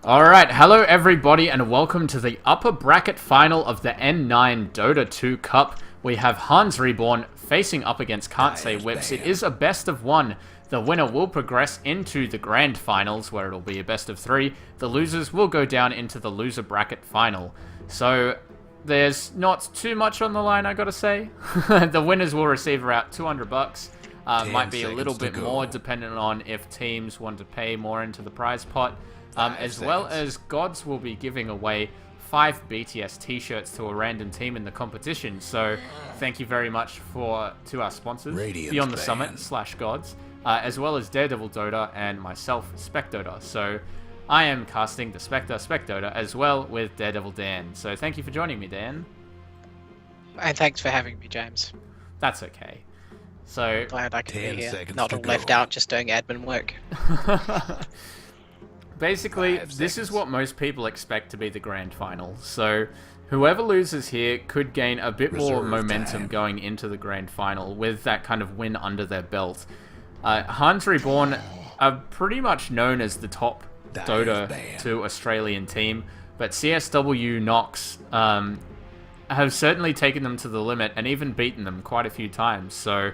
Alright, hello everybody and welcome to the upper bracket final of the N9 Dota 2 Cup. We have Hans Reborn facing up against Can't Say Whips. It is a best of one. The winner will progress into the grand finals where it'll be a best of three. The losers will go down into the loser bracket final. So there's not too much on the line, I gotta say. The winners will receive around $200. Might be a little bit more depending on if teams want to pay more into the prize pot. As well as Gods will be giving away 5 BTS t-shirts to a random team in the competition. So thank you very much to our sponsors, Beyond the Summit / Gods, as well as Daredevil Dota and myself, Dota. So I am casting The.Spectre, Dota, as well with Daredevil Dan. So thank you for joining me, Dan. And thanks for having me, James. That's okay. So glad I can be here, not all left out just doing admin work. Basically, this is what most people expect to be the grand final. So whoever loses here could gain a bit more momentum going into the grand final with that kind of win under their belt. Hans Reborn are pretty much known as the top Dota 2 Australian team, but CSW Nox have certainly taken them to the limit and even beaten them quite a few times. So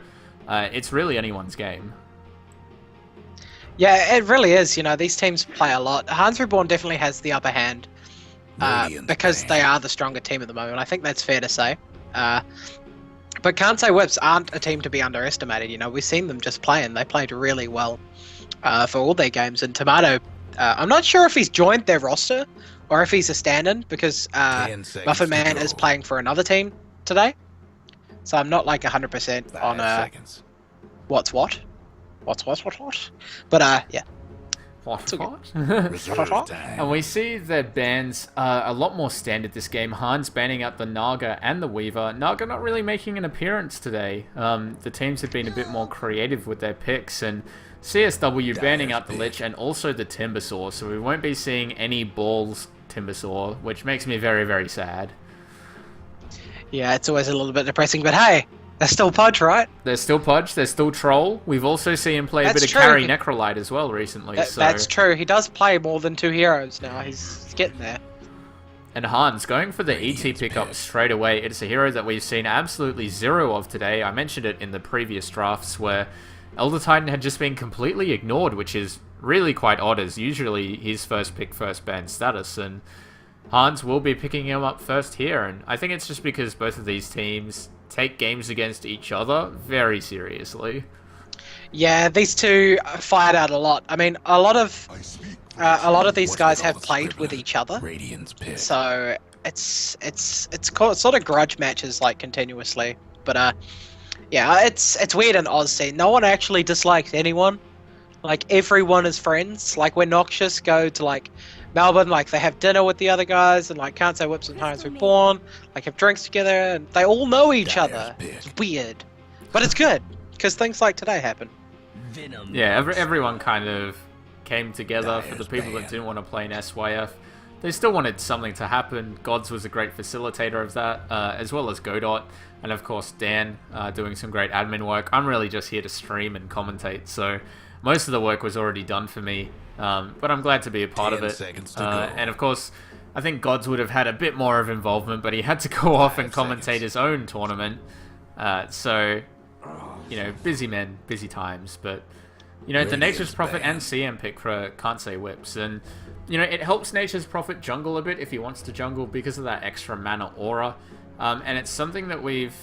it's really anyone's game. Yeah, it really is. You know, these teams play a lot. Hans Reborn definitely has the upper hand because they are the stronger team at the moment. I think that's fair to say. But Can't Say Whips aren't a team to be underestimated. You know, we've seen them just play, and they played really well for all their games. And Tomato, I'm not sure if he's joined their roster or if he's a stand-in because Muffin Man is playing for another team today. So I'm not like 100% on what's what. But yeah. What? And we see their bans a lot more standard this game. Hans banning out the Naga and the Weaver. Naga not really making an appearance today. The teams have been a bit more creative with their picks, and CSW banning out the Lich and also the Timbersaw, so we won't be seeing any balls Timbersaw, which makes me very, very sad. Yeah, it's always a little bit depressing, but hey, they're still Pudge, right? They're still Pudge, they're still Troll. We've also seen him play a bit of carry Necrolite as well recently. That's true, he does play more than 2 heroes now, he's getting there. And Hans, going for the ET pickup straight away, it's a hero that we've seen absolutely zero of today. I mentioned it in the previous drafts where Elder Titan had just been completely ignored, which is really quite odd, as usually his first pick, first ban status, and Hans will be picking him up first here, and I think it's just because both of these teams take games against each other very seriously. Yeah, these two fight out a lot. I mean, a lot of these guys have played with each other, so it's sort of grudge matches like continuously. But yeah, it's weird in Oz scene. No one actually dislikes anyone. Like everyone is friends. Like when Noxious go to like Melbourne, like they have dinner with the other guys, and like Can't Say Whips and Hans Reborn, like have drinks together, and they all know each other. It's weird, but it's good because things like today happen. Yeah, everyone kind of came together for the people that didn't want to play in SYF. They still wanted something to happen. Gods was a great facilitator of that, as well as Godot, and of course Dan doing some great admin work. I'm really just here to stream and commentate, so most of the work was already done for me. But I'm glad to be a part of it. And of course, I think Gods would have had a bit more of involvement, but he had to go off and commentate his own tournament. So, you know, busy men, busy times. But, you know, the Nature's Prophet and CM pick for Can't Say Whips. And, you know, it helps Nature's Prophet jungle a bit if he wants to jungle because of that extra mana aura. And it's something that we've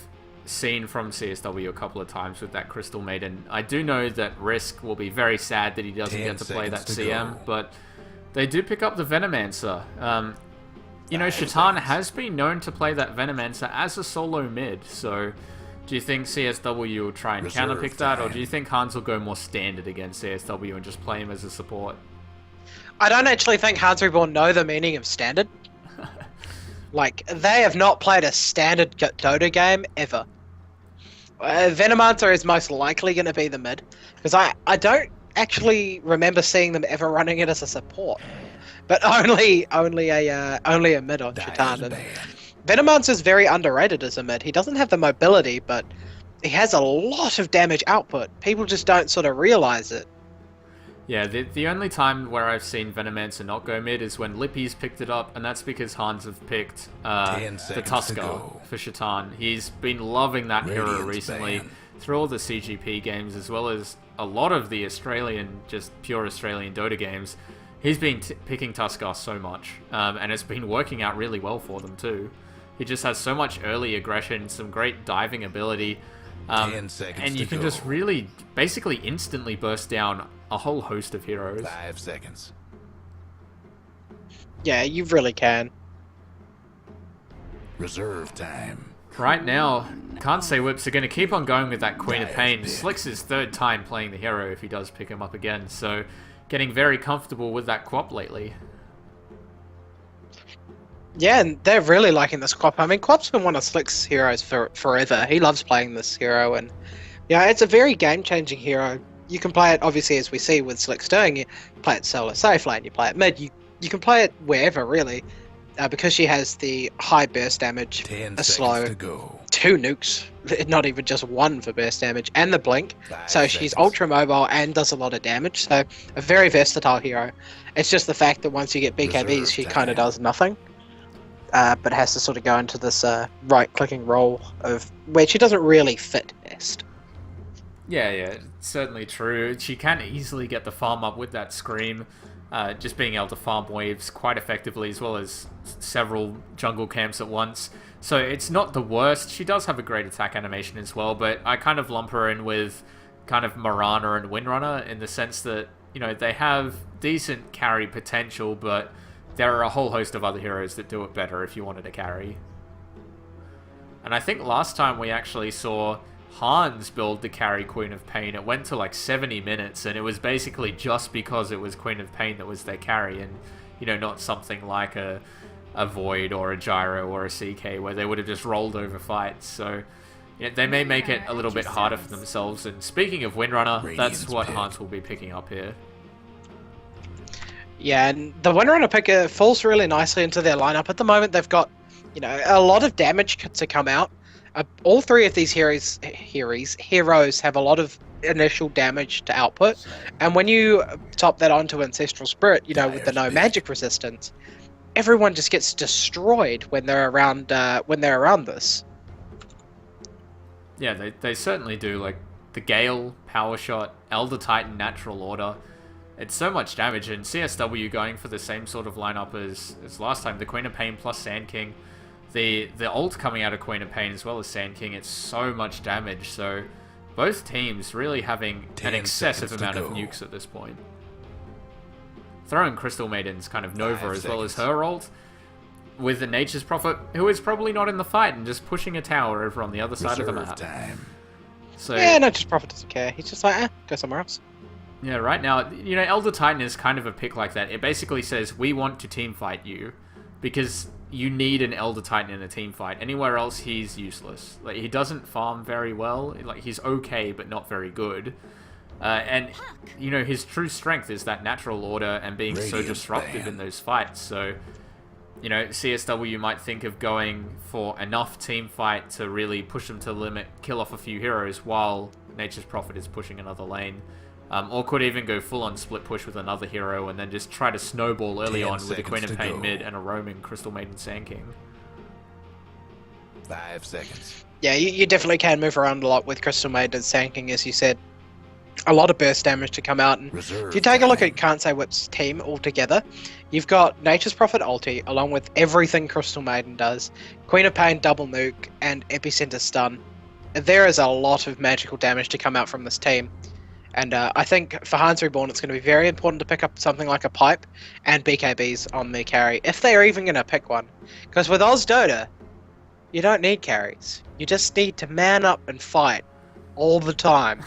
seen from CSW a couple of times with that Crystal Maiden. I do know that Risk will be very sad that he doesn't get to play that CM, but they do pick up the Venomancer. You know, Shaitan has been known to play that Venomancer as a solo mid, so do you think CSW will try and counterpick that, or do you think Hans will go more standard against CSW and just play him as a support? I don't actually think Hans Reborn know the meaning of standard. Like, they have not played a standard Dota game ever. Venomancer is most likely going to be the mid, because I don't actually remember seeing them ever running it as a support, but only a mid on Shaitan. Venomancer is very underrated as a mid. He doesn't have the mobility, but he has a lot of damage output. People just don't sort of realize it. Yeah, the only time where I've seen Venomancer not go mid is when Lippy's picked it up, and that's because Hans have picked the Tusker for Shaitan. He's been loving that hero recently through all the CGP games, as well as a lot of the Australian, just pure Australian Dota games. He's been picking Tusker so much, and it's been working out really well for them too. He just has so much early aggression, some great diving ability, and you can just really, basically instantly burst down a whole host of heroes. 5 seconds. Yeah, you really can. Reserve time. Right now, can't say Whips are going to keep on going with that Queen of Pain. Slick's his third time playing the hero if he does pick him up again, so getting very comfortable with that Quap lately. Yeah, and they're really liking this Quap. I mean, Quap's been one of Slick's heroes for forever. He loves playing this hero, and yeah, it's a very game-changing hero. You can play it, obviously, as we see with Slick's doing. You play it solo safe lane, you play it mid, you can play it wherever, really. Because she has the high burst damage, a slow, 2 nukes, not even just 1 for burst damage, and the blink. So she's ultra mobile and does a lot of damage. So a very versatile hero. It's just the fact that once you get BKBs, she kind of does nothing. But has to sort of go into this right-clicking role of where she doesn't really fit best. Yeah, certainly true. She can easily get the farm up with that Scream. Just being able to farm waves quite effectively, as well as several jungle camps at once. So it's not the worst. She does have a great attack animation as well, but I kind of lump her in with kind of Mirana and Windrunner in the sense that, you know, they have decent carry potential, but there are a whole host of other heroes that do it better if you wanted to carry. And I think last time we actually saw Hans build the carry Queen of Pain, it went to like 70 minutes, and it was basically just because it was Queen of Pain that was their carry, and, you know, not something like a Void or a Gyro or a CK where they would have just rolled over fights. So, you know, they may make it a little bit harder for themselves. And speaking of Windrunner, that's what Hans will be picking up here. Yeah, and the Windrunner picker falls really nicely into their lineup. At the moment, they've got, you know, a lot of damage to come out. All 3 of these heroes have a lot of initial damage to output, and when you top that onto Ancestral Spirit, you know, with the no magic resistance, everyone just gets destroyed when they're around. This. Yeah, they certainly do. Like the Gale, Power Shot, Elder Titan, Natural Order. It's so much damage, and CSW going for the same sort of lineup as last time. The Queen of Pain plus Sand King. The ult coming out of Queen of Pain as well as Sand King, it's so much damage, so both teams really having an excessive amount of nukes at this point. Throwing Crystal Maiden's kind of Nova as well as her ult, with the Nature's Prophet, who is probably not in the fight and just pushing a tower over on the other side of the map. So, yeah, Nature's Prophet doesn't care, he's just like, go somewhere else. Yeah, right now, you know, Elder Titan is kind of a pick like that. It basically says, we want to team fight you, because you need an Elder Titan in a team fight. Anywhere else, he's useless. Like, he doesn't farm very well. Like, he's okay, but not very good. And, you know, his true strength is that natural order and being so disruptive in those fights. So, you know, CSW might think of going for enough team fight to really push them to the limit, kill off a few heroes while Nature's Prophet is pushing another lane. Or could even go full-on split push with another hero and then just try to snowball early on with the Queen of Pain mid and a roaming Crystal Maiden Sand King. 5 seconds. Yeah, you definitely can move around a lot with Crystal Maiden and Sand King, as you said. A lot of burst damage to come out. And if you take a look at Can't Say Whip's team altogether, you've got Nature's Prophet ulti, along with everything Crystal Maiden does, Queen of Pain double nuke, and Epicenter stun. There is a lot of magical damage to come out from this team. And I think for Hans Reborn, it's going to be very important to pick up something like a pipe and BKBs on their carry, if they're even going to pick one. Because with Oz Dota, you don't need carries. You just need to man up and fight all the time.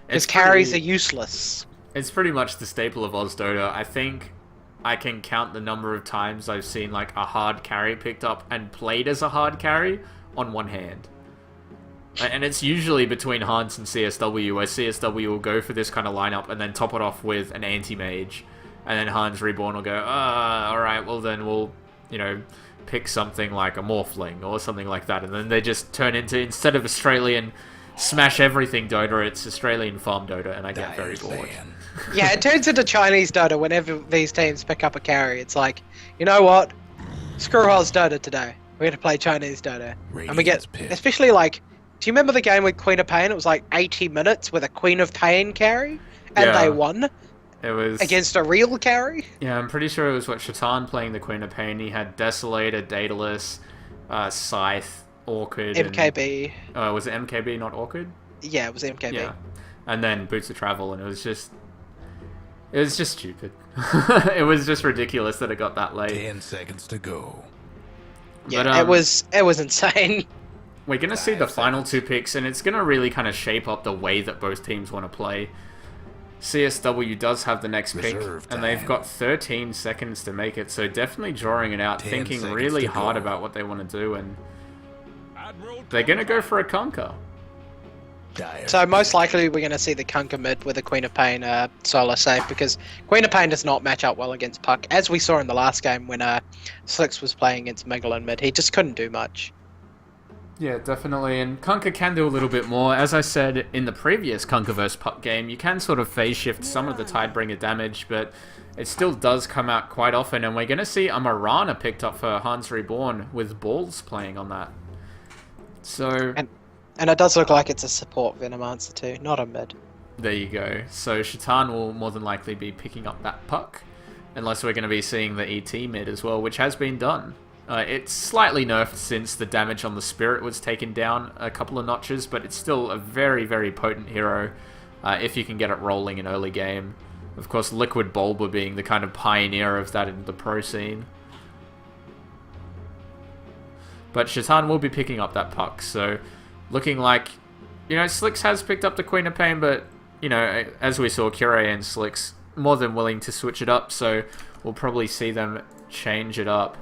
Because carries are useless. It's pretty much the staple of Oz Dota. I think I can count the number of times I've seen like a hard carry picked up and played as a hard carry on one hand. And it's usually between Hans and CSW, where CSW will go for this kind of lineup and then top it off with an anti-mage. And then Hans Reborn will go, alright, well then we'll, you know, pick something like a Morphling or something like that. And then they just turn into, instead of Australian smash everything Dota. It's Australian farm Dota, and I get very bored. Yeah, it turns into Chinese Dota whenever these teams pick up a carry. It's like, you know what? Screw Oz Dota today. We're gonna play Chinese Dota. And we get, especially like, do you remember the game with Queen of Pain? It was like 80 minutes with a Queen of Pain carry, and they won. It was against a real carry. Yeah, I'm pretty sure it was Shaitan playing the Queen of Pain. He had Desolator, Daedalus, Scythe, Orchid, MKB. Was it MKB, not Orchid? Yeah, it was MKB. Yeah, and then Boots of Travel, and it was just stupid. It was just ridiculous that it got that late. 10 seconds to go. Yeah, but, it was insane. We're gonna see the final 2 picks, and it's gonna really kind of shape up the way that both teams want to play. CSW does have the next pick, and they've got 13 seconds to make it, so definitely drawing it out, thinking really hard about what they want to do, and they're going to go for a Kunkka. So most likely we're going to see the Kunkka mid with the Queen of Pain solo save, because Queen of Pain does not match up well against Puck, as we saw in the last game when Slicks was playing against Miggle in mid. He just couldn't do much. Yeah, definitely, and Kunkka can do a little bit more. As I said in the previous Kunkka vs Puck game, you can sort of phase shift some of the Tidebringer damage, but it still does come out quite often, and we're going to see a Mirana picked up for Hans Reborn with Balls playing on that. So... And it does look like it's a support Venomancer too, not a mid. There you go. So Shaitan will more than likely be picking up that Puck, unless we're going to be seeing the ET mid as well, which has been done. It's slightly nerfed since the damage on the Spirit was taken down a couple of notches, but it's still a very, very potent hero if you can get it rolling in early game. Of course, Liquid Bulba being the kind of pioneer of that in the pro scene. But Shaitan will be picking up that Puck, so looking like, you know, Slicks has picked up the Queen of Pain, but, you know, as we saw, Kyurei and Slicks more than willing to switch it up, so we'll probably see them change it up.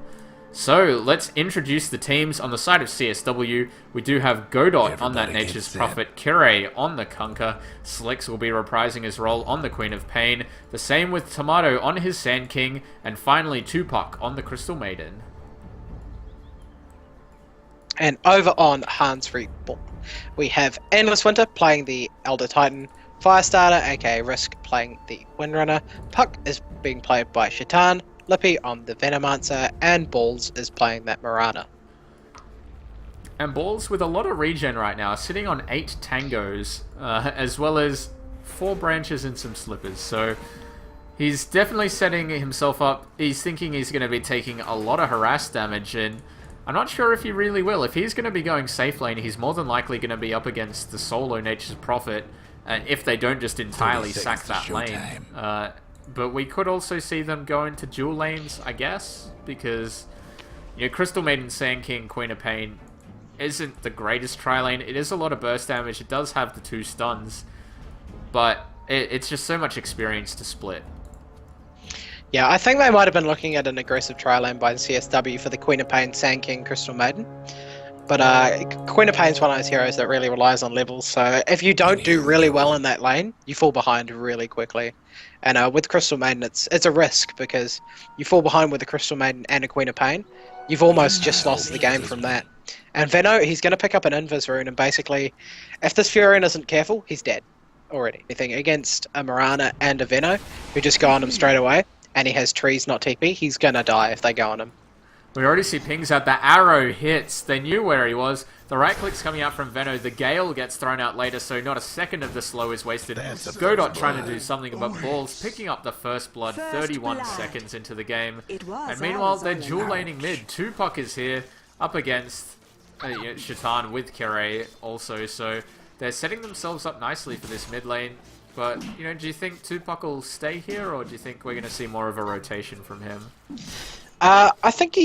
So, let's introduce the teams. On the side of CSW, we do have Godot on that Nature's Prophet, Kyurei on the Kunkka, Slicks will be reprising his role on the Queen of Pain, the same with Tomato on his Sand King, and finally Tupac on the Crystal Maiden. And over on Hans Reborn, we have Endless Winter playing the Elder Titan, Firestarter, aka Risk, playing the Windrunner, Puck is being played by Shaitan, Lippy on the Venomancer, and Balls is playing that Mirana. And Balls with a lot of regen right now, sitting on 8 tangos, as well as 4 branches and some slippers. So he's definitely setting himself up. He's thinking he's going to be taking a lot of harass damage, and I'm not sure if he really will. If he's going to be going safe lane, he's more than likely going to be up against the solo Nature's Prophet, if they don't just entirely sack that lane. But we could also see them go into dual lanes, I guess, because, you know, Crystal Maiden, Sand King, Queen of Pain isn't the greatest tri-lane. It is a lot of burst damage. It does have the 2 stuns, but it's just so much experience to split. Yeah, I think they might have been looking at an aggressive tri-lane by the CSW for the Queen of Pain, Sand King, Crystal Maiden. But Queen of Pain's one of those heroes that really relies on levels, so if you don't do really well in that lane, you fall behind really quickly. And with Crystal Maiden, it's a risk, because you fall behind with a Crystal Maiden and a Queen of Pain, you've almost just lost the game from that. And Veno, he's going to pick up an Invis rune, and basically, if this Furion isn't careful, he's dead already. Anything against a Mirana and a Veno, who just go on him straight away, and he has trees, not TP, he's going to die if they go on him. We already see pings out. The arrow hits. They knew where he was. The right click's coming out from Veno. The Gale gets thrown out later, so not a second of the slow is wasted. Godot trying to do something about Balls, picking up the first blood 31 seconds into the game. And meanwhile, they're dual laning mid. Tupac is here up against Shaitan with Kyurei also, so they're setting themselves up nicely for this mid lane. But, you know, do you think Tupac will stay here, or do you think we're going to see more of a rotation from him? I think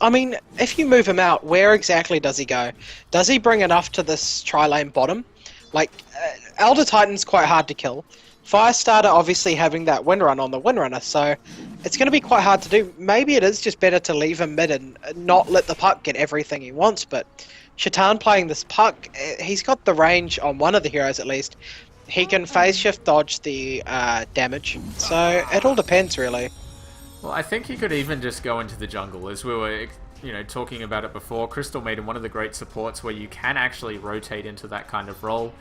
I mean, if you move him out, where exactly does he go? Does he bring enough to this tri-lane bottom? Like, Elder Titan's quite hard to kill. Firestarter obviously having that Windrun on the Windrunner, so it's going to be quite hard to do. Maybe it is just better to leave him mid and not let the Puck get everything he wants, but Shaitan playing this Puck, he's got the range on one of the heroes at least. He can phase shift dodge the damage, so it all depends really. Well, I think he could even just go into the jungle, as we were, talking about it before. Crystal Maiden, one of the great supports where you can actually rotate into that kind of role.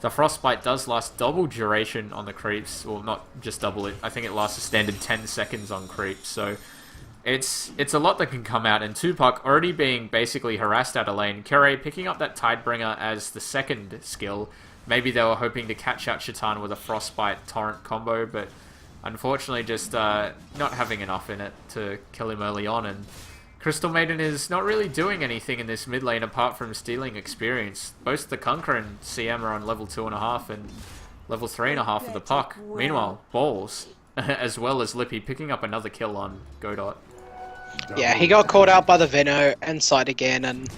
The Frostbite does last double duration on the creeps, well, not just double it. I think it lasts a standard 10 seconds on creeps, so it's a lot that can come out. And Tupac already being basically harassed out of lane. Kure picking up that Tidebringer as the second skill. Maybe they were hoping to catch out Shaitan with a Frostbite Torrent combo, but unfortunately just not having enough in it to kill him early on. And Crystal Maiden is not really doing anything in this mid lane apart from stealing experience. Both the Kunkka and CM are on level 2.5 and level 3.5 of the puck. Meanwhile, Balls, as well as Lippy, picking up another kill on Godot. Yeah, he got caught out by the Veno inside again, and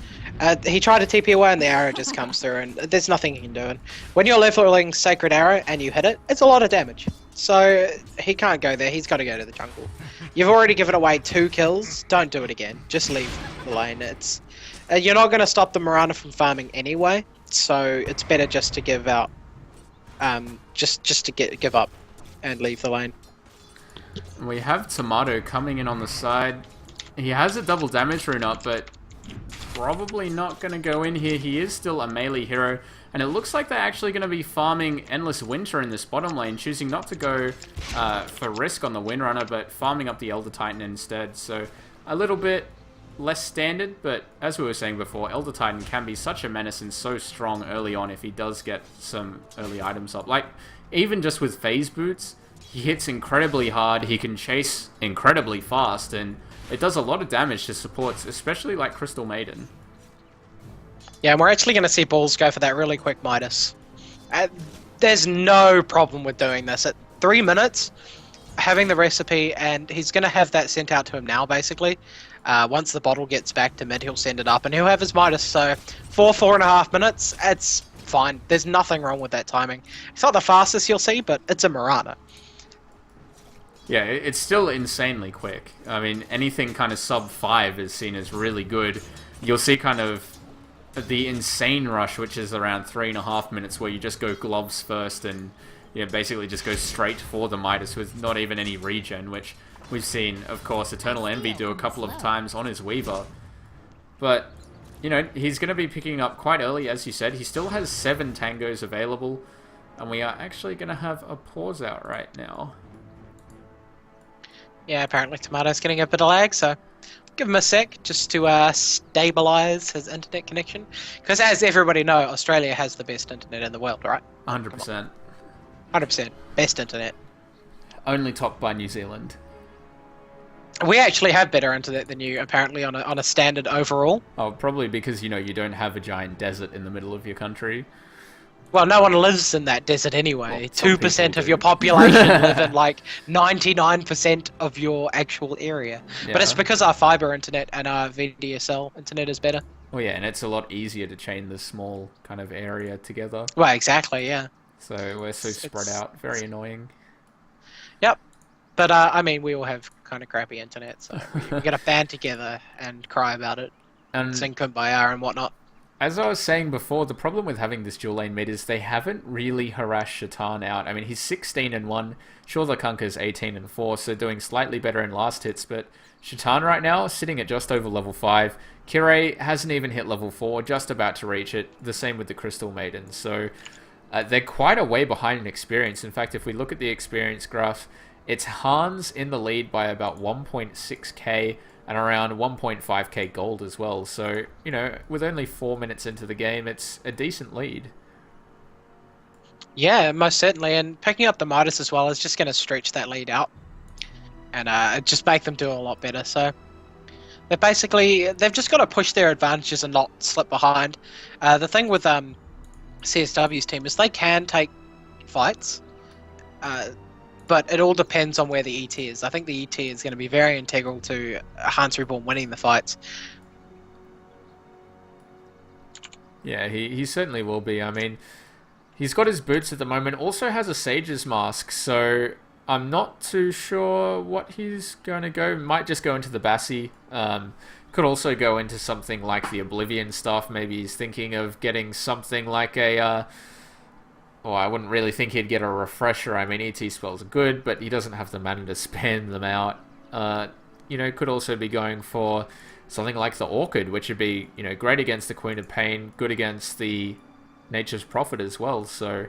he tried to TP away and the arrow just comes through, and there's nothing he can do. And when you're leveling Sacred Arrow and you hit it, it's a lot of damage. So he can't go there, he's got to go to the jungle. You've already given away 2 kills, don't do it again. Just leave the lane. It's you're not going to stop the Mirana from farming anyway, so it's better just to give out, give up and leave the lane. We have Tomato coming in on the side. He has a double damage rune up, but probably not going to go in here. He is still a melee hero, and it looks like they're actually going to be farming Endless Winter in this bottom lane, choosing not to go for risk on the Windrunner, but farming up the Elder Titan instead. So a little bit less standard, but as we were saying before, Elder Titan can be such a menace and so strong early on if he does get some early items up. Like, even just with phase boots, he hits incredibly hard, he can chase incredibly fast, and it does a lot of damage to supports, especially like Crystal Maiden. Yeah, and we're actually going to see Balls go for that really quick Midas. There's no problem with doing this. At 3 minutes, having the recipe, and he's going to have that sent out to him now, basically. Once the bottle gets back to mid, he'll send it up, and he'll have his Midas. So 4.5 minutes, it's fine. There's nothing wrong with that timing. It's not the fastest you'll see, but it's a Mirana. Yeah, it's still insanely quick. I mean, anything kind of sub 5 is seen as really good. You'll see kind of the insane rush, which is around 3.5 minutes, where you just go gloves first and basically just go straight for the Midas with not even any regen, which we've seen, of course, Eternal Envy do a couple of times on his Weaver. But, he's going to be picking up quite early, as you said. He still has 7 tangos available, and we are actually going to have a pause out right now. Yeah, apparently Tomato's getting a bit of lag, so give him a sec just to stabilize his internet connection. Because as everybody knows, Australia has the best internet in the world, right? 100%. 100%. Best internet. Only topped by New Zealand. We actually have better internet than you, apparently, on a standard overall. Oh, probably because, you don't have a giant desert in the middle of your country. Well, no one lives in that desert anyway. Well, 2% of your population live in, 99% of your actual area. Yeah. But it's because our fiber internet and our VDSL internet is better. Well, yeah, and it's a lot easier to chain the small kind of area together. Well, exactly, yeah. So we're so spread out. Very annoying. Yep. But, I mean, we all have kind of crappy internet, so we get a band together and cry about it. And sing Kumbaya and whatnot. As I was saying before, the problem with having this dual lane mid is they haven't really harassed Shaitan out. I mean, he's 16-1. Sure, the Kunkka's 18-4, so doing slightly better in last hits, but Shaitan right now sitting at just over level 5. Kure hasn't even hit level 4, just about to reach it. The same with the Crystal Maiden. So they're quite a way behind in experience. In fact, if we look at the experience graph, it's Hans in the lead by about 1.6k and around 1.5k gold as well. So, with only 4 minutes into the game, it's a decent lead. Yeah, most certainly. And picking up the Midas as well is just going to stretch that lead out. And just make them do a lot better. So, they've just got to push their advantages and not slip behind. The thing with CSW's team is they can take fights. But it all depends on where the ET is. I think the ET is going to be very integral to Hans Reborn winning the fights. Yeah, he certainly will be. I mean, he's got his boots at the moment. Also has a Sage's Mask, so I'm not too sure what he's going to go. Might just go into the Bassi. Could also go into something like the Oblivion stuff. Maybe he's thinking of getting something like a... Well, I wouldn't really think he'd get a refresher. I mean, ET spells are good, but he doesn't have the mana to spam them out. you know, could also be going for something like the Orchid, which would be, you know, great against the Queen of Pain, good against the Nature's Prophet as well. So,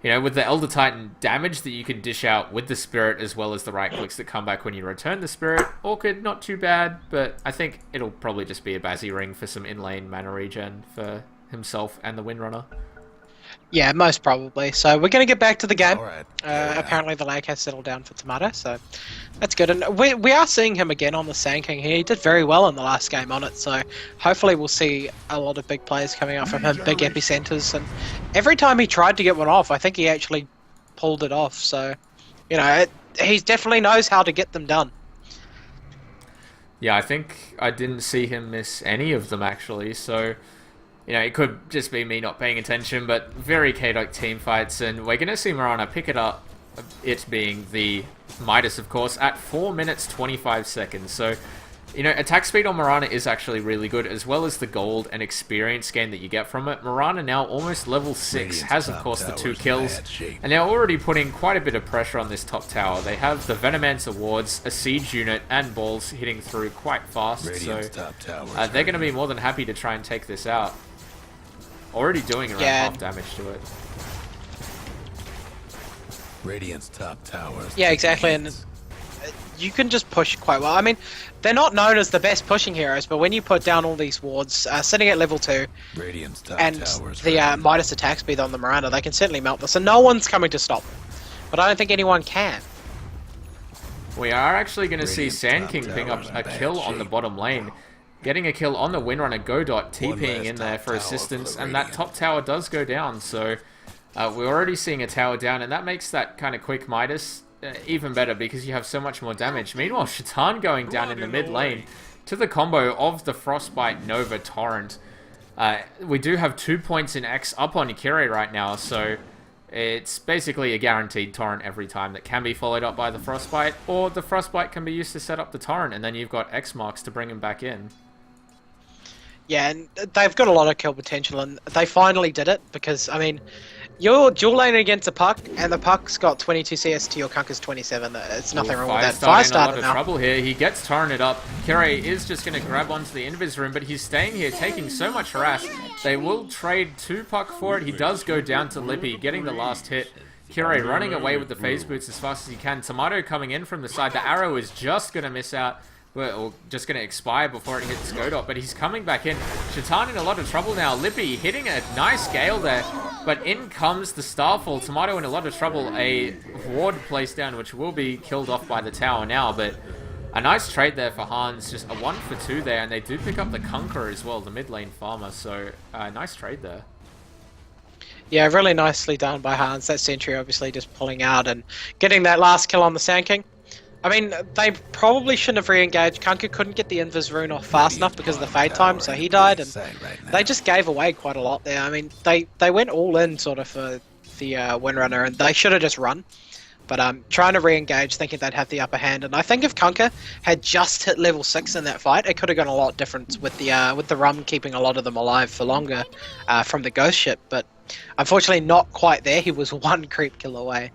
you know, with the Elder Titan damage that you can dish out with the Spirit, as well as the right clicks that come back when you return the Spirit, Orchid, not too bad, but I think it'll probably just be a Bazzy Ring for some in-lane mana regen for himself and the Windrunner. Yeah, most probably. So we're going to get back to the game. Alright, Apparently the lag has settled down for Tomato, so that's good. And we are seeing him again on the Sand King here. He did very well in the last game on it, so hopefully we'll see a lot of big plays coming out from him, big epicenters. And every time he tried to get one off, I think he actually pulled it off. So, you know, he definitely knows how to get them done. Yeah, I think I didn't see him miss any of them, actually, so... You know, it could just be me not paying attention, but very chaotic team fights, and we're going to see Mirana pick it up, it being the Midas, of course, at 4 minutes 25 seconds. So, you know, attack speed on Mirana is actually really good, as well as the gold and experience gain that you get from it. Mirana now almost level 6, has, of course, the 2 kills, and they're already putting quite a bit of pressure on this top tower. They have the Venomancer wards, a siege unit, and balls hitting through quite fast, so they're going to be more than happy to try and take this out. Already doing around half damage to it. Radiant's top towers. Yeah, exactly, and you can just push quite well. I mean, they're not known as the best pushing heroes, but when you put down all these wards, sitting at level 2, Radiant's top and towers the Midas attack speed on the Miranda, they can certainly melt this, and no one's coming to stop them. But I don't think anyone can. We are actually going to see Sand King picking up a kill on the bottom lane. Getting a kill on the Windrunner Godot, TPing in there for assistance, and that top tower does go down, so we're already seeing a tower down, and that makes that kind of quick Midas even better, because you have so much more damage. Meanwhile, Shaitan going down in the mid lane to the combo of the Frostbite Nova Torrent. We do have 2 points in X up on Ikire right now, so it's basically a guaranteed torrent every time that can be followed up by the Frostbite, or the Frostbite can be used to set up the torrent, and then you've got X marks to bring him back in. Yeah, and they've got a lot of kill potential, and they finally did it, because, I mean, you're dual laning against a Puck, and the Puck's got 22 CS to your Kunka's 27. It's nothing wrong with that. Fire's in a lot of trouble here. He gets torrented up. Kirei is just going to grab onto the invis room, but he's staying here, taking so much harass. They will trade 2 Puck for it. He does go down to Lippy, getting the last hit. Kirei running away with the phase boots as fast as he can. Tomato coming in from the side. The arrow is just going to miss out. Or just going to expire before it hits Godot, but he's coming back in. Shaitan in a lot of trouble now. Lippy hitting a nice gale there, but in comes the Starfall. Tomato in a lot of trouble. A ward placed down, which will be killed off by the tower now, but a nice trade there for Hans. Just a 1 for 2 there, and they do pick up the Conqueror as well, the mid lane farmer, so nice trade there. Yeah, really nicely done by Hans. That sentry obviously just pulling out and getting that last kill on the Sand King. I mean, they probably shouldn't have re-engaged. Kunka couldn't get the Invis rune off fast enough because of the fade time, so he died, and they just gave away quite a lot there. I mean, they went all in sort of for the Windrunner, and they should have just run. But trying to re-engage, thinking they'd have the upper hand, and I think if Kunka had just hit level 6 in that fight, it could have gone a lot different with the Rum keeping a lot of them alive for longer from the Ghost Ship. But unfortunately, not quite there. He was 1 creep kill away.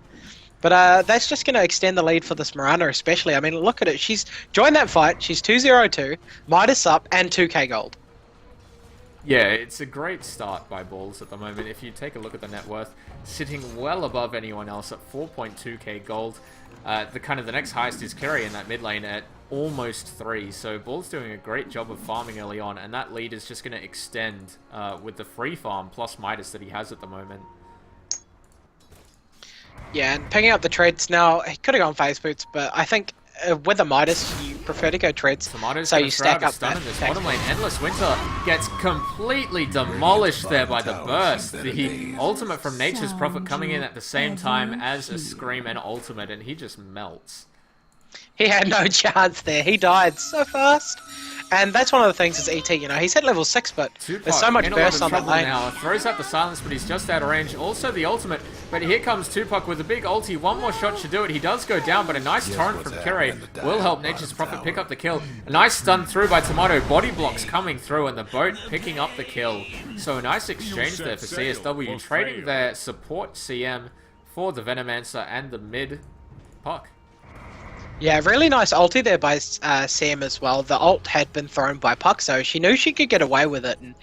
But that's just going to extend the lead for this Mirana especially. I mean, look at it. She's joined that fight. She's 2-0-2, Midas up, and 2k gold. Yeah, it's a great start by Balls at the moment. If you take a look at the net worth, sitting well above anyone else at 4.2k gold. The next highest is Kerry in that mid lane at almost 3. So Balls doing a great job of farming early on, and that lead is just going to extend with the free farm plus Midas that he has at the moment. Yeah, and picking up the treads now, he could have gone phase boots, but I think with the Midas, you prefer to go treads, so you stack up that. In this bottom lane. Endless Winter gets completely demolished there by the burst. The ultimate from Nature's Prophet coming in at the same time as a Scream and ultimate, and he just melts. He had no chance there. He died so fast. And that's one of the things is ET, you know, he's hit level 6, but there's so much burst on that lane. Now. Throws out the silence, but he's just out of range. Also the ultimate, but here comes Tupac with a big ulti. 1 more shot should do it. He does go down, but a nice torrent from Kirei will help Nature's Prophet pick up the kill. A nice stun through by Tomato. Body blocks coming through, and the boat picking up the kill. So a nice exchange there for CSW, trading their support CM for the Venomancer and the mid Puck. Yeah, really nice ulti there by Sam as well. The ult had been thrown by Puck, so she knew she could get away with it, and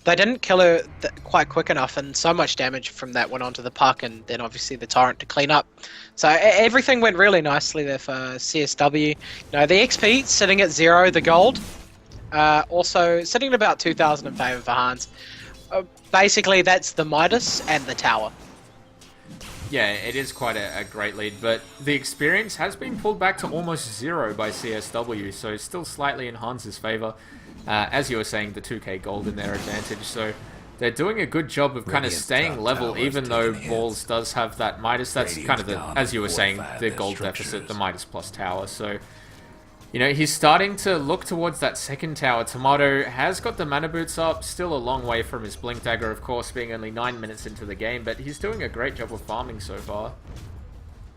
they didn't kill her quite quick enough, and so much damage from that went onto the Puck, and then obviously the Torrent to clean up. So everything went really nicely there for CSW. You know, the XP sitting at 0, the gold also sitting at about 2,000 in favour for Hans. Basically, that's the Midas and the tower. Yeah, it is quite a great lead, but the experience has been pulled back to almost 0 by CSW, so still slightly in Hans' favour. As you were saying, the 2k gold in their advantage, so they're doing a good job of kind of staying level, even though Balls does have that Midas. That's kind of the, as you were saying, the gold deficit, the Midas plus tower, so... You know, he's starting to look towards that second tower. Tomato has got the mana boots up, still a long way from his Blink Dagger, of course, being only 9 minutes into the game, but he's doing a great job of farming so far.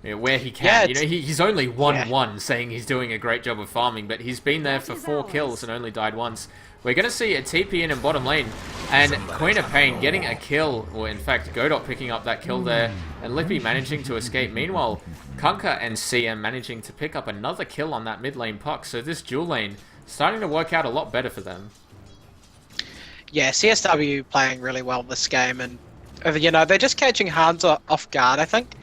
You know, where he can. Yeah, you know, he's only 1-1 saying he's doing a great job of farming, but he's been there for 4 kills and only died once. We're going to see a TP in bottom lane, and Queen of Pain getting a kill, or in fact, Godot picking up that kill there, and Lippy managing to escape. Meanwhile, Kunkka and CM managing to pick up another kill on that mid lane Puck, so this dual lane starting to work out a lot better for them. Yeah, CSW playing really well this game, and you know, they're just catching Hans off guard, I think.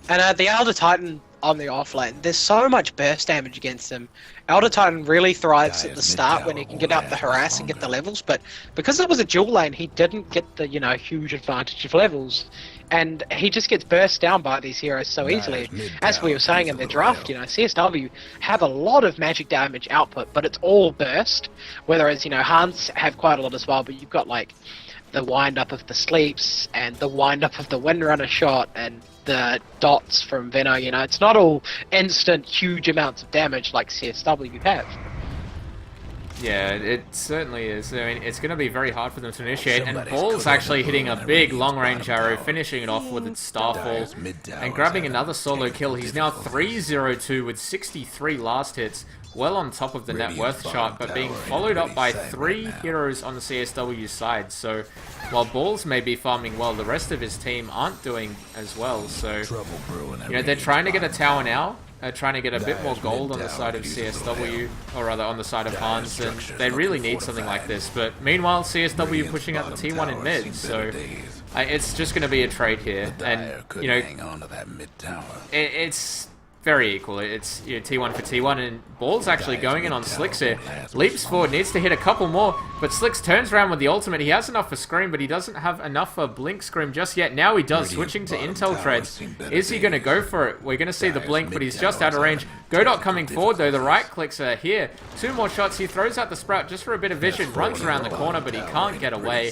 And the Elder Titan on the offlane, there's so much burst damage against him. Elder Titan really thrives at the start when he can get up the harass and get the levels, but because it was a dual lane, he didn't get the, you know, huge advantage of levels. And he just gets burst down by these heroes so easily. As we were saying in the draft, you know, CSW have a lot of magic damage output, but it's all burst. Whereas, you know, Hans have quite a lot as well, but you've got like the wind up of the sleeps and the wind up of the Windrunner shot and the dots from Veno. You know, it's not all instant huge amounts of damage like CSW have. Yeah, it certainly is. I mean, it's going to be very hard for them to initiate, and Ball's actually hitting a big long-range arrow, finishing it off with its Starfall, and grabbing another solo kill. He's now 3-0-2 with 63 last hits, well on top of the net worth chart, but being followed up by 3 heroes on the CSW side. So, while Balls may be farming well, the rest of his team aren't doing as well. So, you know, they're trying to get a tower now. Trying to get a bit more gold on the side of CSW, or rather on the side of Hans, and they really need something like this. But meanwhile, CSW pushing out the T1 in mid, so it's just going to be a trade here. And, you know, it's very equal. It's, you know, T1 for T1, and Ball's actually going in on Slicks here. Leaps forward, needs to hit a couple more, but Slicks turns around with the ultimate. He has enough for Scream, but he doesn't have enough for Blink Scream just yet. Now he does, switching to Intel Treads. Is he going to go for it? We're going to see the Blink, but he's just out of range. Godot coming forward, though. The right clicks are here. 2 more shots. He throws out the Sprout just for a bit of vision, runs around the corner, but he can't get away.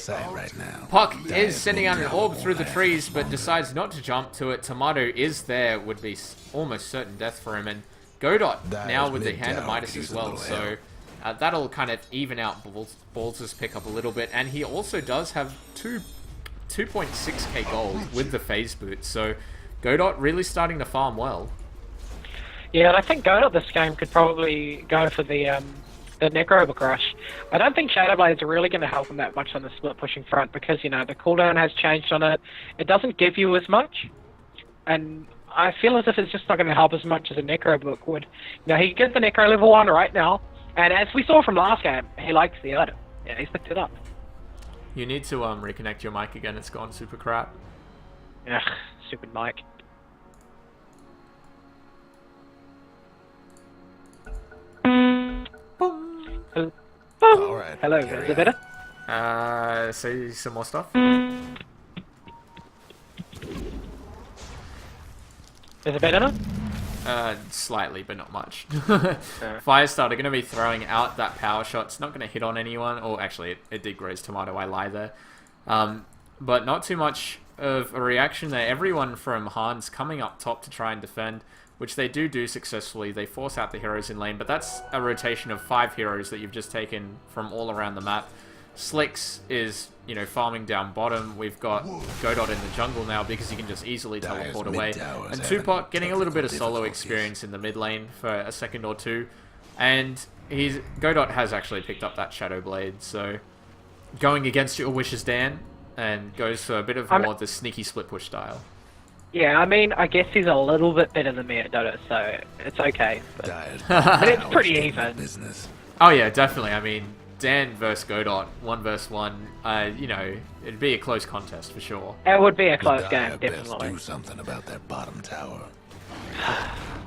Puck is sending out an orb through the trees, but decides not to jump to it. Tomato is there, would be almost certain death for him, and Godot now with the Hand of Midas as well, so that'll kind of even out Balls' pick up a little bit, and he also does have 2.6k gold with the phase boot, so Godot really starting to farm well. Yeah, and I think Godot this game could probably go for the Necrobook Rush. I don't think Shadowblades are really going to help him that much on the split pushing front, because, you know, the cooldown has changed on it. It doesn't give you as much, and I feel as if it's just not going to help as much as a Necro book would. You know, he gets the Necro level 1 right now, and as we saw from last game, he likes the item. Yeah, he's picked it up. You need to reconnect your mic again, it's gone super crap. Ugh, stupid mic. Boom. Alright, Hello, is it better? Say some more stuff. Is it better now? Slightly, but not much. Firestarter going to be throwing out that power shot. It's not going to hit on anyone. Or actually, it did graze Tomato. I lie there. But not too much of a reaction there. Everyone from Hans coming up top to try and defend, which they do successfully. They force out the heroes in lane, but that's a rotation of 5 heroes that you've just taken from all around the map. Slicks is, you know, farming down bottom. We've got Godot in the jungle now because he can just easily teleport away. And Tupac getting a little bit of solo experience in the mid lane for a second or two. And Godot has actually picked up that Shadow Blade, so going against your wishes, Dan, and goes for a bit of more of the sneaky split push style. Yeah, I mean, I guess he's a little bit better than me at Dota, so it's okay. But, Dyer's but it's pretty taking the even. business. Oh yeah, definitely. I mean, Dan versus Godot, 1v1. You know, it'd be a close contest for sure. It would be a The close Dyer game, best definitely. do something about that bottom tower.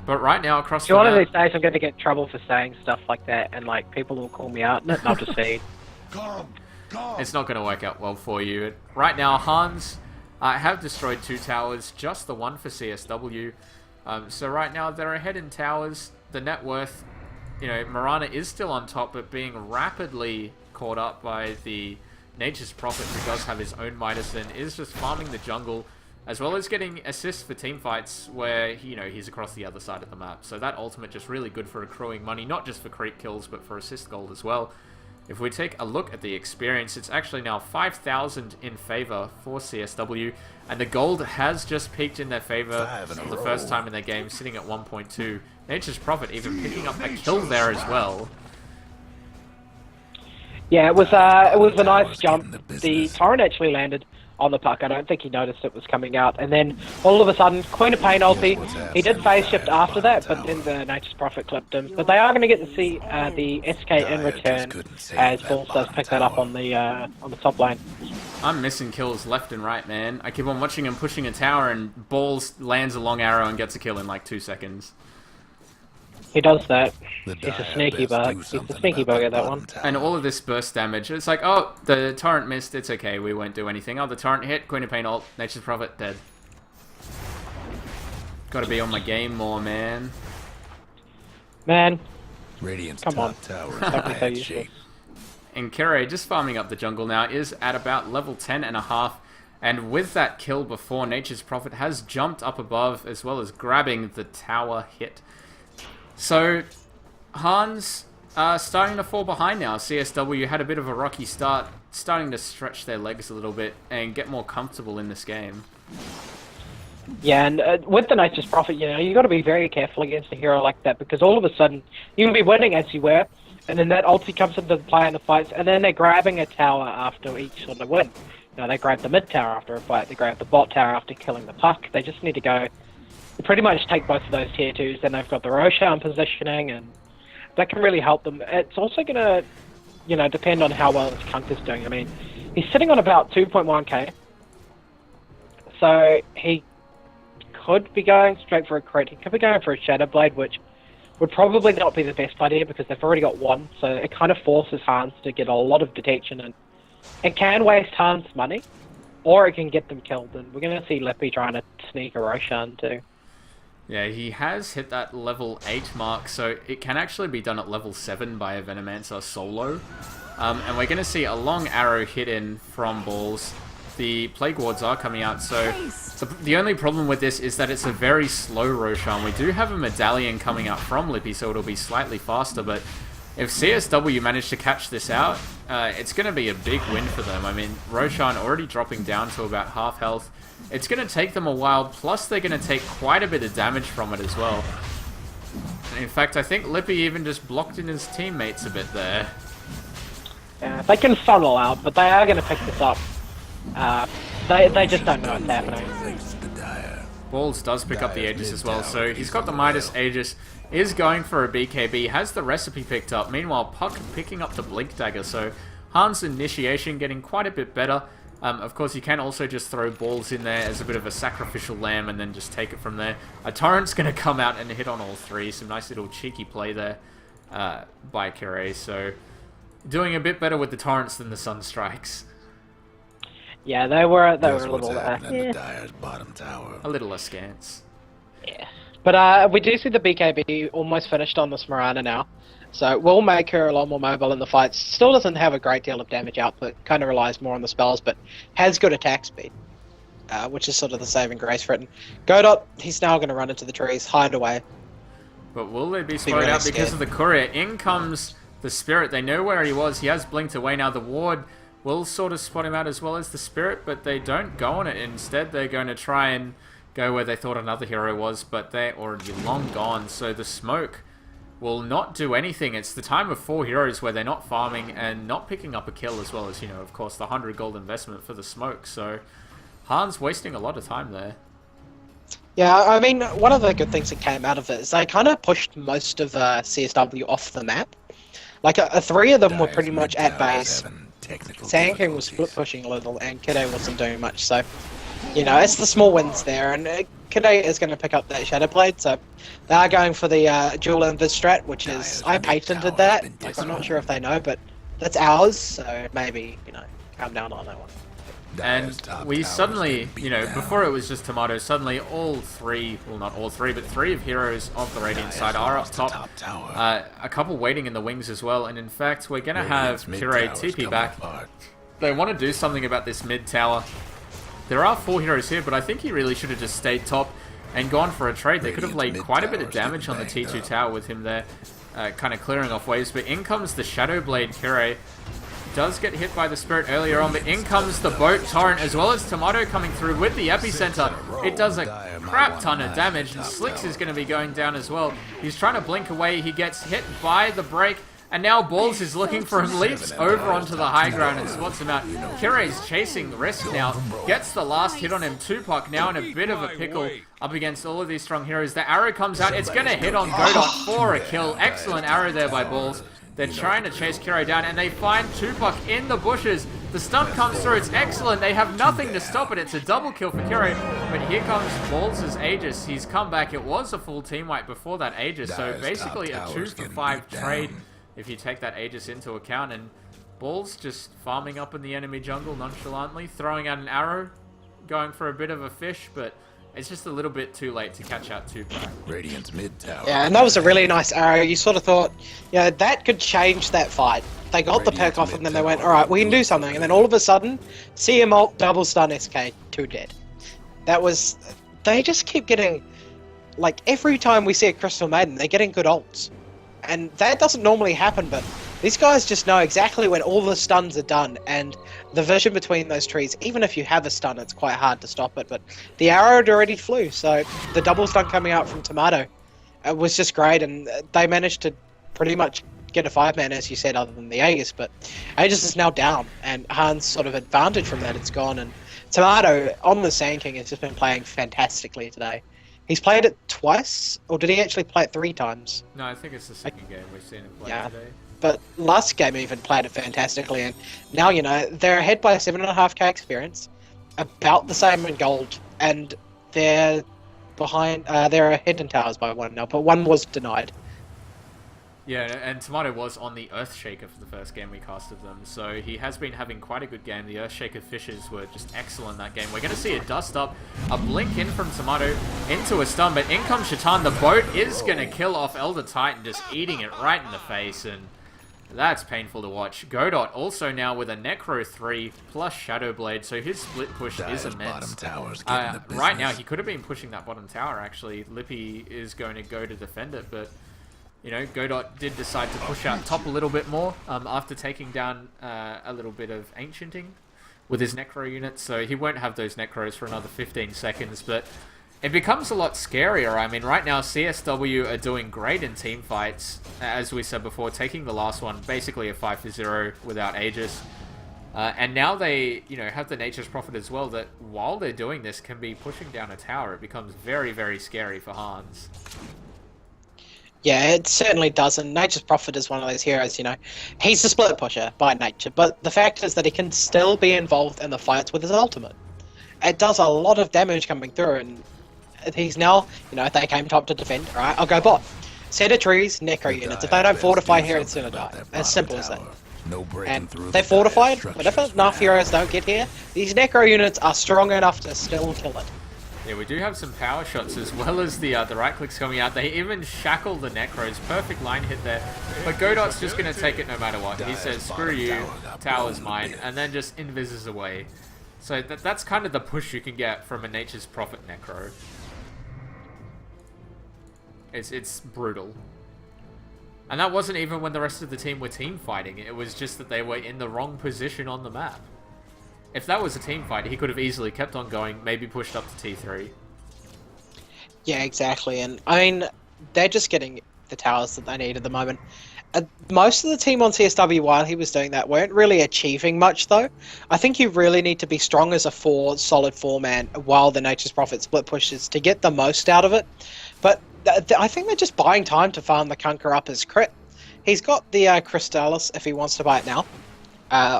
But right now across So the one of map, these days I'm going to get in trouble for saying stuff like that, and like people will call me out, and I'll just see. it's not going to work out well for you. Right now, Hans have destroyed 2 towers, just the one for CSW. So right now they're ahead in towers. The net worth, you know, Mirana is still on top, but being rapidly caught up by the Nature's Prophet, who does have his own Midas and is just farming the jungle, as well as getting assists for team fights where, you know, he's across the other side of the map. So that ultimate just really good for accruing money, not just for creep kills, but for assist gold as well. If we take a look at the experience, it's actually now 5,000 in favor for CSW, and the gold has just peaked in their favor for the first time in their game, sitting at 1.2. Nature's Prophet even picking up a kill there as well. Yeah, it was a nice jump. The torrent actually landed on the puck. I don't think he noticed it was coming out, and then all of a sudden, Queen of Pain ulti. He did phase shift after that, but then the Nature's Prophet clipped him. But they are going to get to see the SK in return, as Balls does pick that up on the top lane. I'm missing kills left and right, man. I keep on watching him pushing a tower, and Balls lands a long arrow and gets a kill in like 2 seconds. He does that. The He's a Dyer sneaky best bug. do He's a something sneaky about bugger, that bottom one. tower. And all of this burst damage, it's like, oh, the torrent missed, it's okay, we won't do anything. Oh, the torrent hit, Queen of Pain ult, Nature's Prophet, dead. Gotta be on my game more, man. Man, Radiant's come on. top tower is Don't be so bad useless. shape. And Kere, just farming up the jungle now, is at about level 10.5. And with that kill before, Nature's Prophet has jumped up above, as well as grabbing the tower hit. So, Hans starting to fall behind now. CSW had a bit of a rocky start, starting to stretch their legs a little bit and get more comfortable in this game. Yeah, and with the Nature's Prophet, you know, you got to be very careful against a hero like that, because all of a sudden you can be winning as you were, and then that ulti comes into play in the fights, and then they're grabbing a tower after each sort of win. You know, they grab the mid tower after a fight, they grab the bot tower after killing the puck. They just need to go pretty much take both of those tier 2s, then they've got the Roshan positioning, and that can really help them. It's also going to, you know, depend on how well this Kunk is doing. I mean, he's sitting on about 2.1k, so he could be going straight for a crit. He could be going for a Shadow Blade, which would probably not be the best idea because they've already got one, so it kind of forces Hans to get a lot of detection, and it can waste Hans' money, or it can get them killed, and we're going to see Lippy trying to sneak a Roshan too. Yeah, he has hit that level 8 mark, so it can actually be done at level 7 by a Venomancer solo. And we're going to see a long arrow hit in from Balls. The Plague Wards are coming out, so the only problem with this is that it's a very slow Roshan. We do have a medallion coming out from Lippy, so it'll be slightly faster, but if CSW manage to catch this out, it's going to be a big win for them. I mean, Roshan already dropping down to about half health. It's going to take them a while, plus they're going to take quite a bit of damage from it as well. In fact, I think Lippy even just blocked in his teammates a bit there. Yeah, they can funnel out, but they are going to pick this up. They just don't know what's happening. Thanks to the Dyer. Balls does pick up the Aegis as well, so he's got the Midas Aegis, is going for a BKB, has the recipe picked up. Meanwhile, Puck picking up the Blink Dagger, so Hans' initiation getting quite a bit better. Of course, you can also just throw Balls in there as a bit of a sacrificial lamb and then just take it from there. A Torrent's going to come out and hit on all 3. Some nice little cheeky play there by Kere, so doing a bit better with the Torrents than the Sunstrikes. Yeah, they were a Guess little what's happening in yeah. the Dyer's bottom tower. A little askance. Yeah. But we do see the BKB almost finished on this Mirana now. So it will make her a lot more mobile in the fights. Still doesn't have a great deal of damage output, kind of relies more on the spells, but has good attack speed, which is sort of the saving grace for it. And Godot, he's now going to run into the trees, hide away. But will they be slowed really out because scared. of the courier? In comes the Spirit. They know where he was. He has blinked away now. The Ward will sort of spot him out as well as the Spirit, but they don't go on it. Instead, they're going to try and go where they thought another hero was, but they're already long gone. So the smoke will not do anything. It's the time of 4 heroes where they're not farming and not picking up a kill, as well as, you know, of course, the 100 gold investment for the smoke. So Hans wasting a lot of time there. Yeah, I mean, one of the good things that came out of it is they kind of pushed most of CSW off the map. Like, three of them were pretty much at base. Sand King was split pushing a little, and Kidde wasn't doing much, so... You know, it's the small wins there, and Kidde is going to pick up that Shadow Blade, so... They are going for the dual invis strat, which is... I patented that, like, I'm not sure if they know, but that's ours, so maybe, you know, calm down on that one. And we suddenly, you know, before it was just Tomato, suddenly all three, well not all three, but three of heroes of the Radiant side are up top. A couple waiting in the wings as well, and in fact we're going to have Kure TP back. They want to do something about this mid tower. There are 4 heroes here, but I think he really should have just stayed top and gone for a trade. They could have laid quite a bit of damage on the T2 tower with him there, kind of clearing off waves, but in comes the Shadow Blade Kure. Does get hit by the Spirit earlier on, but in comes the Boat Torrent, as well as Tomato coming through with the Epicenter. It does a crap ton of damage, and Slicks is going to be going down as well. He's trying to blink away, he gets hit by the break, and now Balls is looking for him, leaps over onto the high ground and spots him out. Kire's chasing Risk now, gets the last hit on him. Tupac now in a bit of a pickle up against all of these strong heroes. The arrow comes out, it's going to hit on Godot for a kill. Excellent arrow there by Balls. They're trying to chase Kure down, and they find Tupac in the bushes. The stun comes through, it's excellent. They have nothing to stop it. It's a double kill for Kure, but here comes Balls' Aegis. He's come back. It was a full team wipe before that Aegis, so basically a 2-for-5 trade if you take that Aegis into account. And Balls just farming up in the enemy jungle nonchalantly, throwing out an arrow, going for a bit of a fish, but it's just a little bit too late to catch out Tupac. Radiant's mid tower. Yeah, and that was a really nice arrow. You sort of thought, yeah, that could change that fight. They got the perk off, and then they went, alright, we can do something. And then all of a sudden, CM ult, double stun SK, 2 dead. That was... They just keep getting... Like, every time we see a Crystal Maiden, they're getting good ults. And that doesn't normally happen, but these guys just know exactly when all the stuns are done, and the vision between those trees, even if you have a stun, it's quite hard to stop it, but the arrow had already flew, so the double stun coming out from Tomato was just great, and they managed to pretty much get a 5-man, as you said, other than the Aegis, but Aegis is now down, and Han's sort of advantage from that, it's gone, and Tomato on the Sand King has just been playing fantastically today. He's played it twice, or did he actually play it 3 times? No, I think it's the second game we've seen him play today. But last game even played it fantastically, and now, you know, they're ahead by 7.5k experience, about the same in gold, and they're behind, they're ahead in towers by 1 now, but 1 was denied. Yeah, and Tomato was on the Earthshaker for the first game we casted them, so he has been having quite a good game. The Earthshaker fishes were just excellent that game. We're going to see a dust up, a blink in from Tomato into a stun, but in comes Shaitan. The boat is going to kill off Elder Titan, just eating it right in the face, and that's painful to watch. Godot also now with a Necro 3 plus Shadow Blade, so his split push is immense. Right now, he could have been pushing that bottom tower, actually. Lippy is going to go to defend it, but... You know, Godot did decide to push out top a little bit more after taking down a little bit of Ancienting with his Necro unit, so he won't have those Necros for another 15 seconds, but it becomes a lot scarier. I mean, right now CSW are doing great in team fights, as we said before, taking the last one, basically a 5-0 without Aegis. And now they, you know, have the Nature's Prophet as well, that while they're doing this can be pushing down a tower. It becomes very, very scary for Hans. Yeah, it certainly does, and Nature's Prophet is one of those heroes, you know. He's a split pusher by nature, but the fact is that he can still be involved in the fights with his ultimate. It does a lot of damage coming through, and he's now, you know, if they came top to defend, alright, I'll go bot. Set of trees, Necro units. If they don't fortify here, it's gonna die. As simple as that. And they fortified, but if enough heroes don't get here, these Necro units are strong enough to still kill it. Yeah, we do have some power shots as well as the right clicks coming out. They even shackle the Necros. Perfect line hit there. But Godot's just going to take it no matter what. He says, screw you, tower's mine, and then just invises away. So that's kind of the push you can get from a Nature's Prophet Necro. It's brutal. And that wasn't even when the rest of the team were team fighting. It was just that they were in the wrong position on the map. If that was a team fight, he could have easily kept on going, maybe pushed up to T3. Yeah, exactly. And I mean, they're just getting the towers that they need at the moment. Most of the team on CSW while he was doing that weren't really achieving much, though. I think you really need to be strong as a solid four-man while the Nature's Prophet split pushes to get the most out of it. But I think they're just buying time to farm the Kunker up as crit. He's got the Crystallis if he wants to buy it now.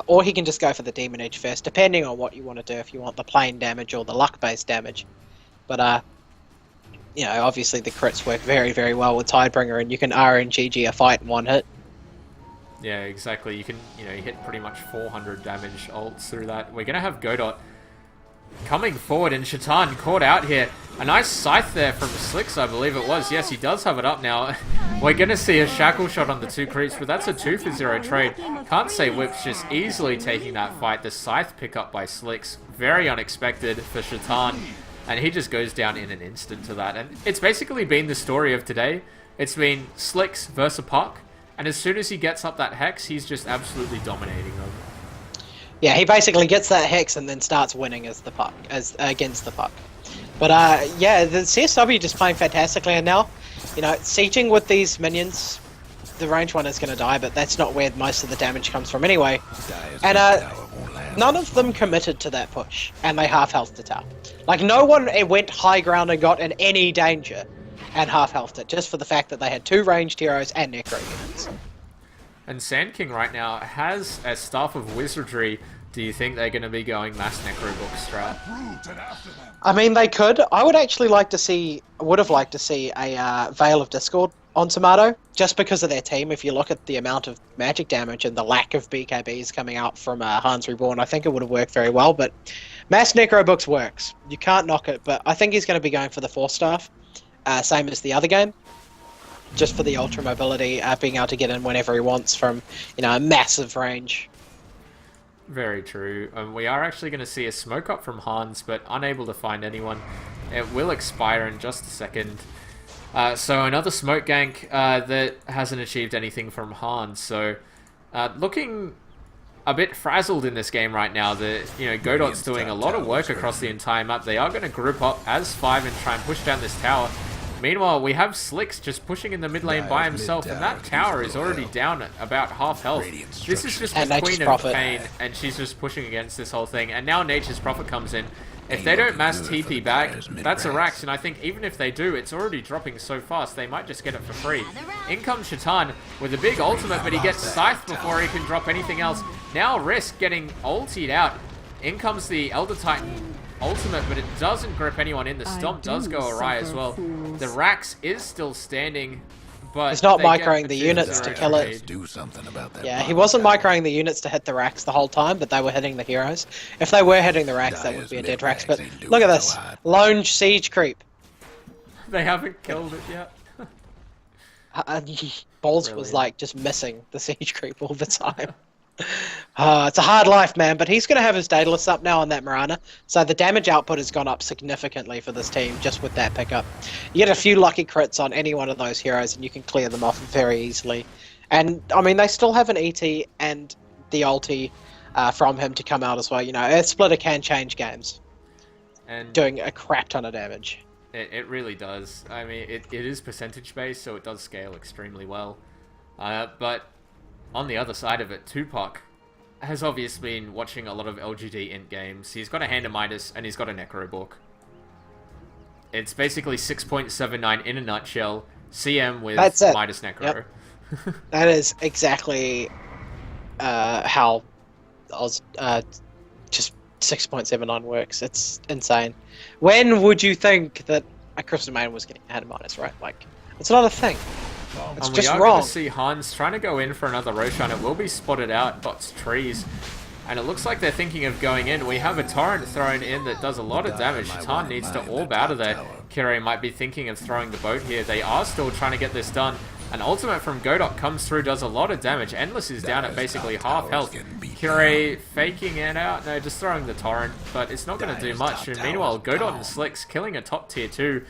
Or he can just go for the Demon Edge first, depending on what you want to do, if you want the plain damage or the luck-based damage. But, you know, obviously the crits work very, very well with Tidebringer, and you can RNGG a fight in one hit. Yeah, exactly. You can, you know, hit pretty much 400 damage ults through that. We're going to have Godot coming forward, and Shaitan caught out here. A nice scythe there from Slicks, I believe it was. Yes, he does have it up now. We're going to see a shackle shot on the 2 creeps, but that's a 2-for-0 trade. Can't say Whip's just easily taking that fight. The scythe pickup by Slicks, very unexpected for Shaitan, and he just goes down in an instant to that. And it's basically been the story of today. It's been Slicks versus Puck, and as soon as he gets up that Hex, he's just absolutely dominating them. Yeah, he basically gets that Hex and then starts winning as the Puck, against the Puck. But yeah, the CSW just playing fantastically, and now, you know, sieging with these minions, the range one is going to die, but that's not where most of the damage comes from anyway. And none of them committed to that push, and they half-healthed the tower. Like, no one went high ground and got in any danger and half-healthed it, just for the fact that they had 2 ranged heroes and Necro units. And Sand King right now has a Staff of Wizardry. Do you think they're going to be going mass Necrobook strat? I mean, they could. I would actually like to see, would have liked to see a Veil of Discord on Tomato, just because of their team. If you look at the amount of magic damage and the lack of BKBs coming out from Hans Reborn, I think it would have worked very well. But mass Necrobooks works. You can't knock it, but I think he's going to be going for the Force Staff, same as the other game. Just for the ultra mobility, being able to get in whenever he wants from, you know, a massive range. Very true. We are actually going to see a smoke up from Hans, but unable to find anyone. It will expire in just a second. So another smoke gank that hasn't achieved anything from Hans. So looking a bit frazzled in this game right now. Godot's doing a lot of work across the entire map. They are going to group up as 5 and try and push down this tower. Meanwhile, we have Slicks just pushing in the mid lane by himself, and that tower is already down at about half health. This is just the Queen of Pain, and she's just pushing against this whole thing. And now Nature's Prophet comes in. If they don't mass TP back, that's a Rax, and I think even if they do, it's already dropping so fast, they might just get it for free. In comes Shaitan with a big ultimate, but he gets Scythed before he can drop anything else. Now Risk getting ultied out. In comes the Elder Titan ultimate, but it doesn't grip anyone in. The stomp does go awry as well. The Rax is still standing, but he's not microing the units to kill it. Do something about that. Yeah, he wasn't microing the units to hit the Rax the whole time, but they were hitting the heroes. If they were hitting the Rax, that would be a dead Rax. But look at this, lone siege creep. They haven't killed it yet. Balls was like just missing the siege creep all the time. It's a hard life, man, but he's going to have his Daedalus up now on that Mirana, so the damage output has gone up significantly for this team just with that pickup. You get a few lucky crits on any one of those heroes and you can clear them off very easily. And, I mean, they still have an ET and the ulti from him to come out as well. You know, a splitter can change games, and doing a crap ton of damage. It really does. I mean, it is percentage-based, so it does scale extremely well. But on the other side of it, Tupac has obviously been watching a lot of LGD int games. He's got a Hand of Midas and he's got a Necro book. It's basically 6.79 in a nutshell. CM with Midas Necro. Yep. That is exactly how just 6.79 works. It's insane. When would you think that a Crystal Maiden was getting a Hand of Midas, right? Like, it's not a thing. It's just wrong. We are going to see Hans trying to go in for another Roshan. It will be spotted out, Bot's trees. And it looks like they're thinking of going in. We have a Torrent thrown in that does a lot of damage. Shaitan needs to orb out of there. Kirei might be thinking of throwing the boat here. They are still trying to get this done. An ultimate from Godot comes through, does a lot of damage. Endless is down at basically half health. Kirei faking it out. No, just throwing the Torrent, but it's not going to do much. And meanwhile, Godot and Slicks killing a top tier 2.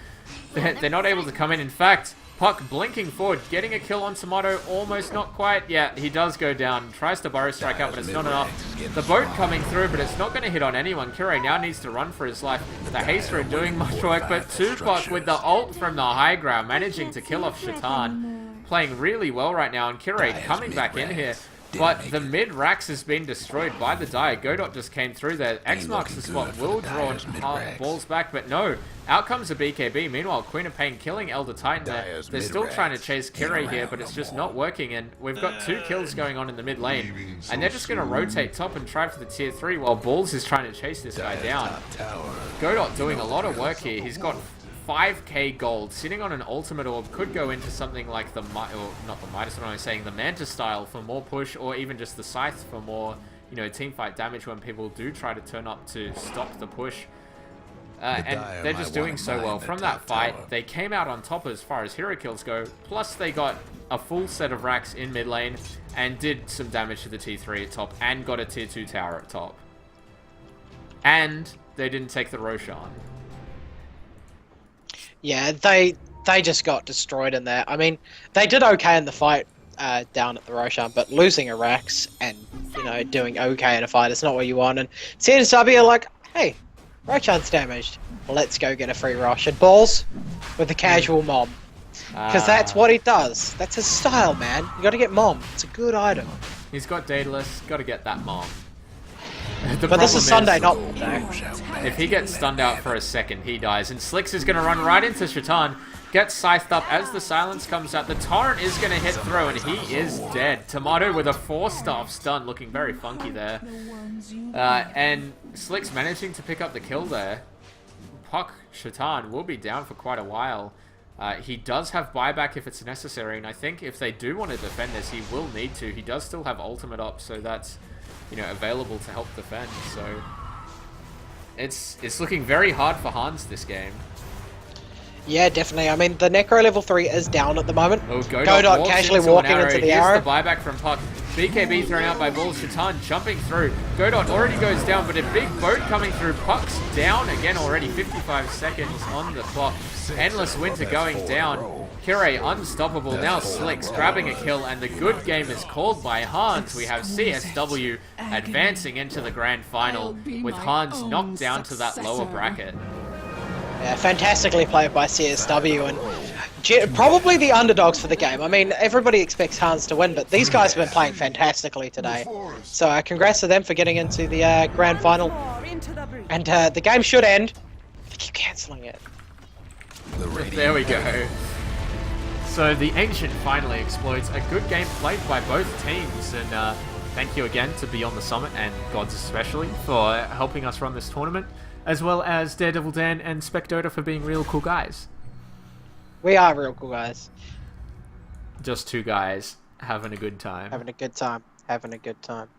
They're not able to come in. In fact, Puck blinking forward, getting a kill on Tomato, almost not quite. Yeah, he does go down. Tries to burrow strike out, but it's not enough. The boat coming through, but it's not going to hit on anyone. Kirei now needs to run for his life. The Haster are doing much work, but Tupac with the ult from the high ground, managing to kill off Shaitan. playing really well right now, and Kirei coming back in here. But the mid Rax has been destroyed by the Dire. Godot just came through there. X marks the spot, will draw balls back, but no. Out comes a BKB. Meanwhile, Queen of Pain killing Elder Titan there. They're still trying to chase Kirei here, but it's just not working. And we've got 2 kills going on in the mid lane. And they're just going to rotate top and try for the tier 3 while Balls is trying to chase this guy down. Godot doing a lot of work here. He's got 5k gold, sitting on an ultimate orb, could go into something like the, or not the Midas, what I'm saying, the Manta style for more push, or even just the Scythe for more, you know, team fight damage when people do try to turn up to stop the push. And they're just doing so well. From that fight, they came out on top as far as hero kills go, plus they got a full set of racks in mid lane, and did some damage to the T3 at top, and got a tier 2 tower at top. And they didn't take the Roshan. Yeah, they just got destroyed in there. I mean, they did okay in the fight down at the Roshan, but losing a Rax and, you know, doing okay in a fight is not what you want. And CSW are like, hey, Roshan's damaged. Let's go get a free Rosh. And Balls with the casual mom. Because that's what he does. That's his style, man. You gotta get mom. It's a good item. He's got Daedalus, gotta get that mom. But this is Sunday, not Monday. If he gets stunned out for a second, he dies. And Slicks is going to run right into Shaitan. Gets scythed up as the silence comes out. The torrent is going to hit through, and he is dead. Tomato with a 4-staff stun, looking very funky there. And Slicks managing to pick up the kill there. Puck Shaitan will be down for quite a while. He does have buyback if it's necessary, and I think if they do want to defend this, he will need to. He does still have ultimate up, so that's, you know, available to help defend. So it's looking very hard for Hans this game. Yeah, definitely. I mean, the Necro level 3 is down at the moment. Oh, Godot casually walking into the arrow. Here's the buyback from Puck. BKB thrown out by Balls. Shaitan jumping through. Godot already goes down, but a big boat coming through. Puck's down again already. 55 seconds on the clock. Endless Winter going down. Kirei unstoppable. Now Slicks grabbing a kill, and the good game is called by Hans. We have CSW advancing into the grand final with Hans knocked down to that lower bracket. Yeah, fantastically played by CSW, and probably the underdogs for the game. I mean, everybody expects Hans to win, but these guys have been playing fantastically today. So congrats to them for getting into the grand final. And the game should end. They keep cancelling it. There we go. So the Ancient finally explodes. A good game played by both teams, and thank you again to Beyond the Summit and Gods especially for helping us run this tournament, as well as Daredevil Dan and Dota for being real cool guys. We are real cool guys. Just 2 guys having a good time. Having a good time. Having a good time.